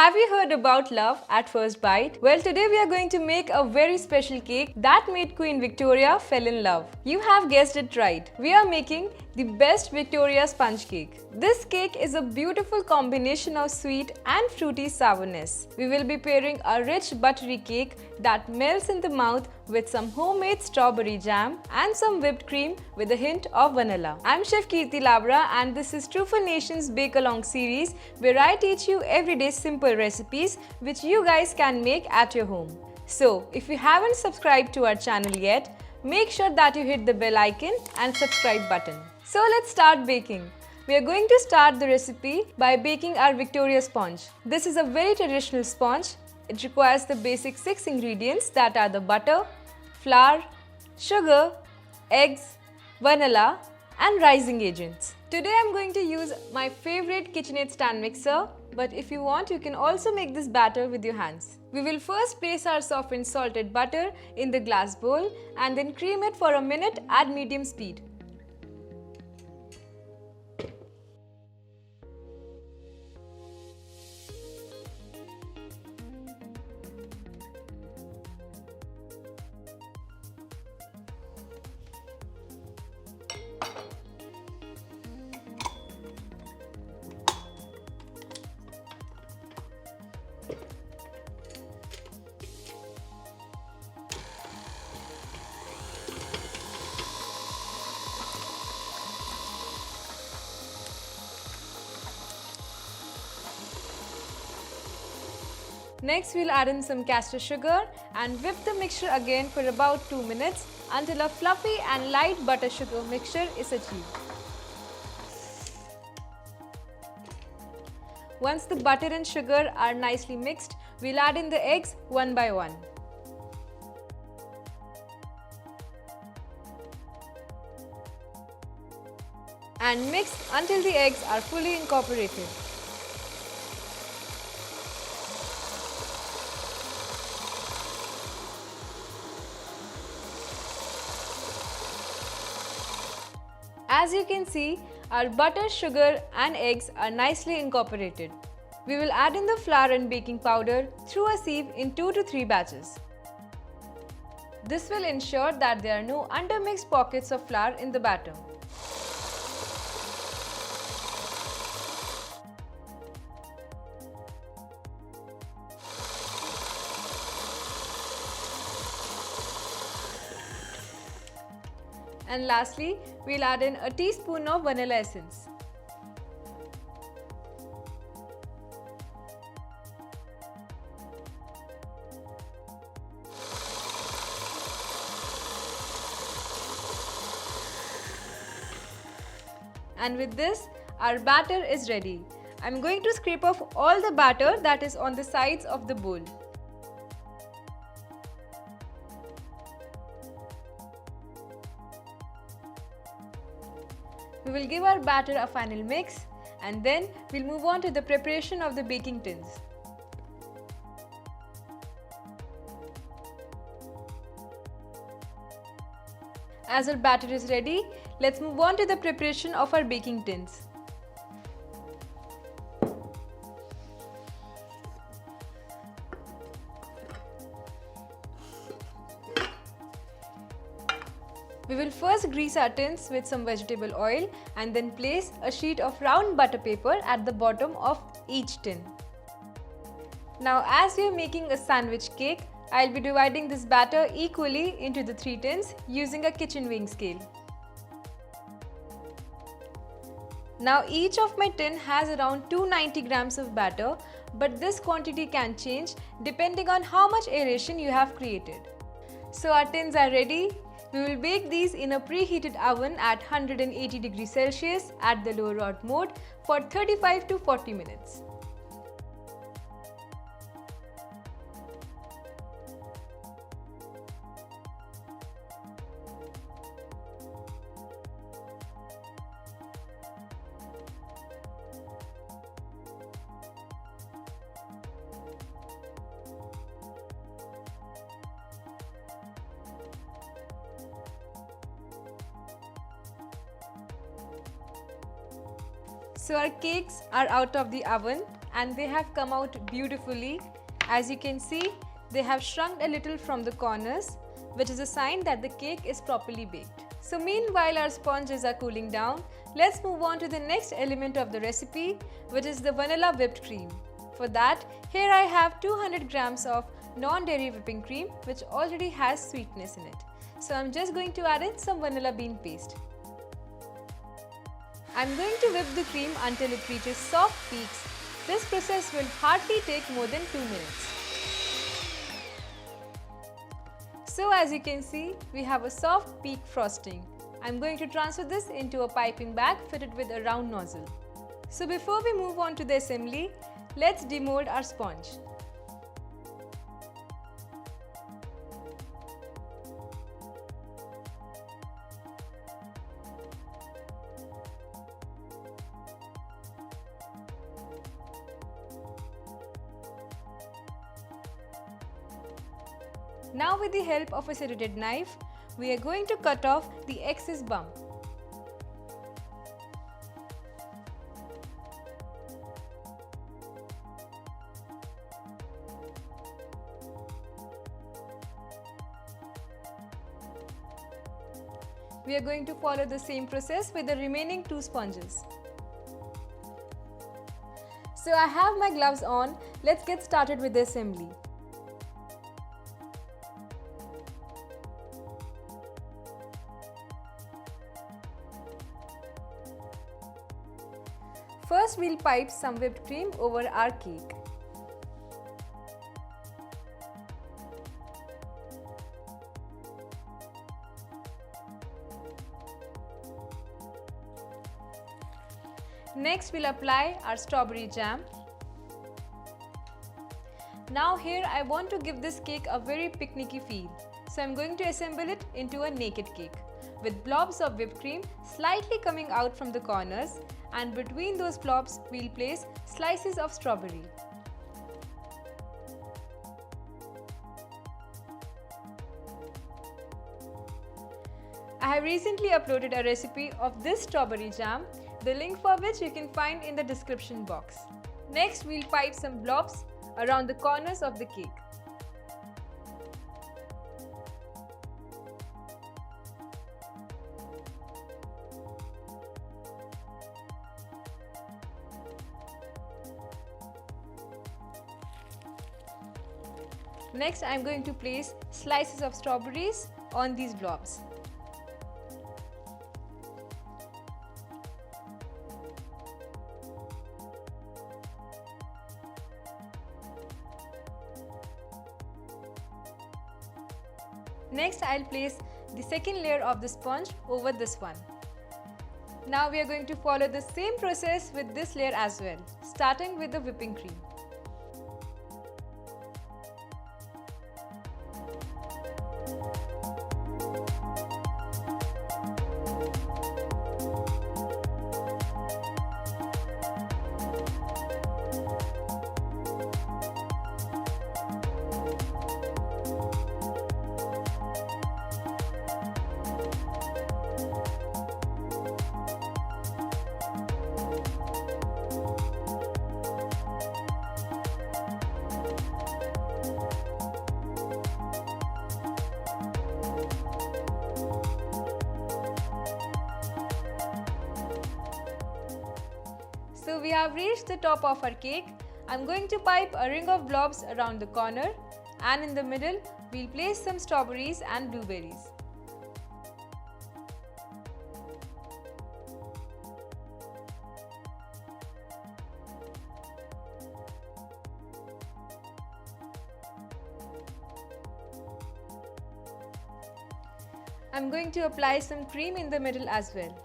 Have you heard about love at first bite? Well, today we are going to make a very special cake that made Queen Victoria fell in love. You have guessed it right. We are making the best Victoria sponge cake. This cake is a beautiful combination of sweet and fruity sourness. We will be pairing a rich buttery cake that melts in the mouth with some homemade strawberry jam and some whipped cream with a hint of vanilla. I'm Chef Kirti Labra and this is True for Nations Bake Along series where I teach you everyday simple recipes which you guys can make at your home. So, if you haven't subscribed to our channel yet, make sure that you hit the bell icon and subscribe button. So let's start baking. We are going to start the recipe by baking our Victoria sponge. This is a very traditional sponge. It requires the basic 6 ingredients that are the butter, flour, sugar, eggs, vanilla and rising agents. Today I'm going to use my favorite KitchenAid stand mixer, but if you want you can also make this batter with your hands. We will first place our softened salted butter in the glass bowl and then cream it for a minute at medium speed. Next, we'll add in some castor sugar and whip the mixture again for about 2 minutes until a fluffy and light butter sugar mixture is achieved. Once the butter and sugar are nicely mixed, we'll add in the eggs one by one. And mix until the eggs are fully incorporated. As you can see, our butter, sugar and eggs are nicely incorporated. We will add in the flour and baking powder through a sieve in 2 to 3 batches. This will ensure that there are no undermixed pockets of flour in the batter. And lastly, we'll add in a teaspoon of vanilla essence. And with this, our batter is ready. I'm going to scrape off all the batter that is on the sides of the bowl. We will give our batter a final mix and then we'll move on to the preparation of the baking tins. As our batter is ready, let's move on to the preparation of our baking tins. We will first grease our tins with some vegetable oil and then place a sheet of round butter paper at the bottom of each tin. Now as we are making a sandwich cake, I'll be dividing this batter equally into the 3 tins using a kitchen weighing scale. Now each of my tin has around 290 grams of batter, but this quantity can change depending on how much aeration you have created. So our tins are ready. We will bake these in a preheated oven at 180 degrees Celsius at the low rot mode for 35 to 40 minutes. So our cakes are out of the oven and they have come out beautifully. As you can see, they have shrunk a little from the corners, which is a sign that the cake is properly baked. So meanwhile our sponges are cooling down, let's move on to the next element of the recipe, which is the vanilla whipped cream. For that, here I have 200 grams of non-dairy whipping cream, which already has sweetness in it. So I'm just going to add in some vanilla bean paste. I'm going to whip the cream until it reaches soft peaks. This process will hardly take more than 2 minutes. So as you can see, we have a soft peak frosting. I'm going to transfer this into a piping bag fitted with a round nozzle. So before we move on to the assembly, let's demold our sponge. Now with the help of a serrated knife, we are going to cut off the excess bump. We are going to follow the same process with the remaining 2 sponges. So I have my gloves on, let's get started with the assembly. First, we'll pipe some whipped cream over our cake. Next, we'll apply our strawberry jam. Now here I want to give this cake a very picnicky feel. So I'm going to assemble it into a naked cake with blobs of whipped cream slightly coming out from the corners, and between those blobs we'll place slices of strawberry. I have recently uploaded a recipe of this strawberry jam, the link for which you can find in the description box. Next, we'll pipe some blobs around the corners of the cake. Next, I am going to place slices of strawberries on these blobs. Next, I'll place the second layer of the sponge over this one. Now we are going to follow the same process with this layer as well, starting with the whipping cream. So we have reached the top of our cake. I'm going to pipe a ring of blobs around the corner, and in the middle we'll place some strawberries and blueberries. I'm going to apply some cream in the middle as well.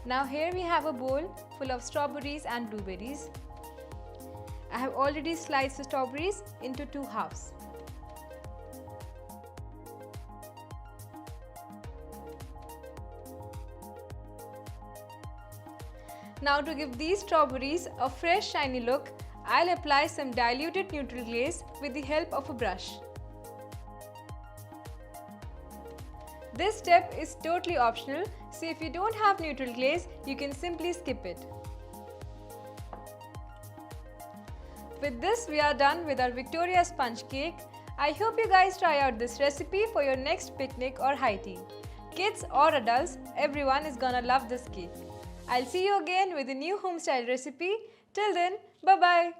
Now here we have a bowl full of strawberries and blueberries. I have already sliced the strawberries into 2 halves. Now to give these strawberries a fresh shiny look, I'll apply some diluted neutral glaze with the help of a brush. This step is totally optional, so if you don't have neutral glaze, you can simply skip it. With this, we are done with our Victoria sponge cake. I hope you guys try out this recipe for your next picnic or high tea. Kids or adults, everyone is gonna love this cake. I'll see you again with a new home style recipe. Till then, bye bye.